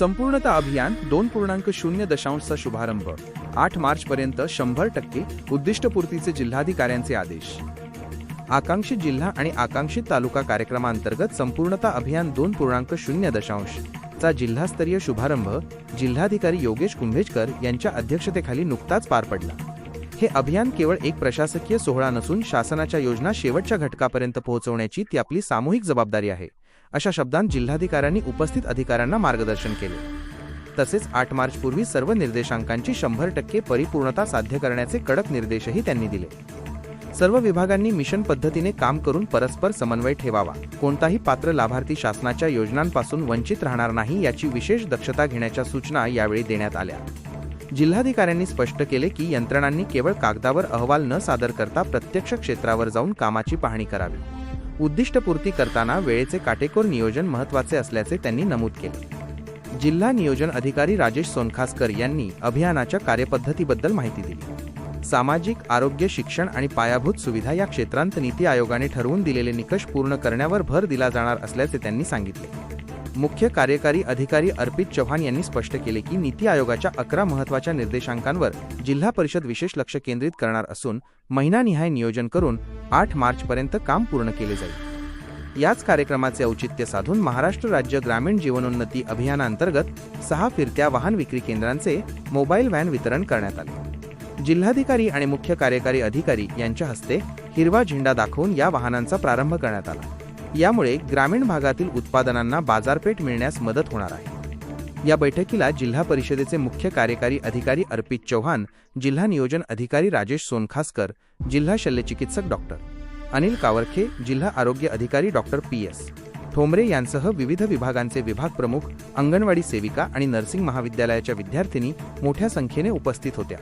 संपूर्णता अभियान 2.0 चा शुभारंभ 8 मार्चपर्यंत 100% उद्दिष्टपूर्तीचे जिल्हाधिकाऱ्यांचे आदेश। आकांक्षित जिल्हा आणि आकांक्षित तालुका कार्यक्रमांतर्गत संपूर्णता अभियान 2.0 चा जिल्हास्तरीय शुभारंभ जिल्हाधिकारी योगेश कुंभेजकर यांच्या अध्यक्षतेखाली नुकताच पार पडला। हे अभियान केवळ एक प्रशासकीय सोहळा नसून शासनाच्या योजना शेवटच्या घटकापर्यंत पोहोचवण्याची ती आपली सामूहिक जबाबदारी आहे, अशा शब्दांत जिल्हाधिकाऱ्यांनी उपस्थित अधिकाऱ्यांना मार्गदर्शन केले। तसेच 8 मार्च पूर्वी सर्व निर्देशांकांची 100% परिपूर्णता साध्य करण्याचे कडक निर्देशही त्यांनी दिले। सर्व विभागांनी मिशन पद्धतीने काम करून परस्पर समन्वय ठेवावा, कोणताही पात्र लाभार्थी शासनाच्या योजनांपासून वंचित राहणार नाही याची विशेष दक्षता घेण्याच्या सूचना यावेळी देण्यात आल्या। जिल्हाधिकाऱ्यांनी स्पष्ट केले की यंत्रणांनी केवळ कागदावर अहवाल न सादर करता प्रत्यक्ष क्षेत्रावर जाऊन कामाची पाहणी करावी। उद्दिष्टपूर्ती करताना वेळेचे काटेकोर नियोजन महत्त्वाचे असल्याचे त्यांनी नमूद केले। जिल्हा नियोजन अधिकारी राजेश सोनखासकर यांनी अभियानाच्या कार्यपद्धतीबद्दल माहिती दिली। सामाजिक, आरोग्य, शिक्षण आणि पायाभूत सुविधा या क्षेत्रांत नीती आयोगाने ठरवून दिलेले निकष पूर्ण करण्यावर भर दिला जाणार असल्याचे त्यांनी सांगितले। मुख्य कार्यकारी अधिकारी अर्पित चव्हाण यांनी स्पष्ट केले की नीती आयोगाच्या 11 महत्त्वाच्या निर्देशांकांवर जिल्हा परिषद विशेष लक्ष केंद्रित करणार असून महिनानिहाय नियोजन करून 8 मार्चपर्यंत काम पूर्ण केले जाईल। याच कार्यक्रमाचे औचित्य साधून महाराष्ट्र राज्य ग्रामीण जीवनोन्नती अभियानांतर्गत 6 फिरत्या वाहन विक्री केंद्रांचे मोबाईल व्हॅन वितरण करण्यात आले। जिल्हाधिकारी आणि मुख्य कार्यकारी अधिकारी यांच्या हस्ते हिरवा झेंडा दाखवून या वाहनांचा प्रारंभ करण्यात आला। यामुळे ग्रामीण भागातील उत्पादनांना बाजारपेठ मिळण्यास मदत होणार आहे। या बैठकीला जिल्हा परिषदेचे मुख्य कार्यकारी अधिकारी अर्पित चव्हाण, जिल्हा नियोजन अधिकारी राजेश सोनखासकर, जिल्हा शल्यचिकित्सक डॉक्टर अनिल कावरखे, जिल्हा आरोग्य अधिकारी डॉक्टर PS ठोंबरे यांसह विविध विभागांचे विभाग प्रमुख, अंगणवाडी सेविका आणि नर्सिंग महाविद्यालयाच्या विद्यार्थिनी मोठ्या संख्येने उपस्थित होत्या।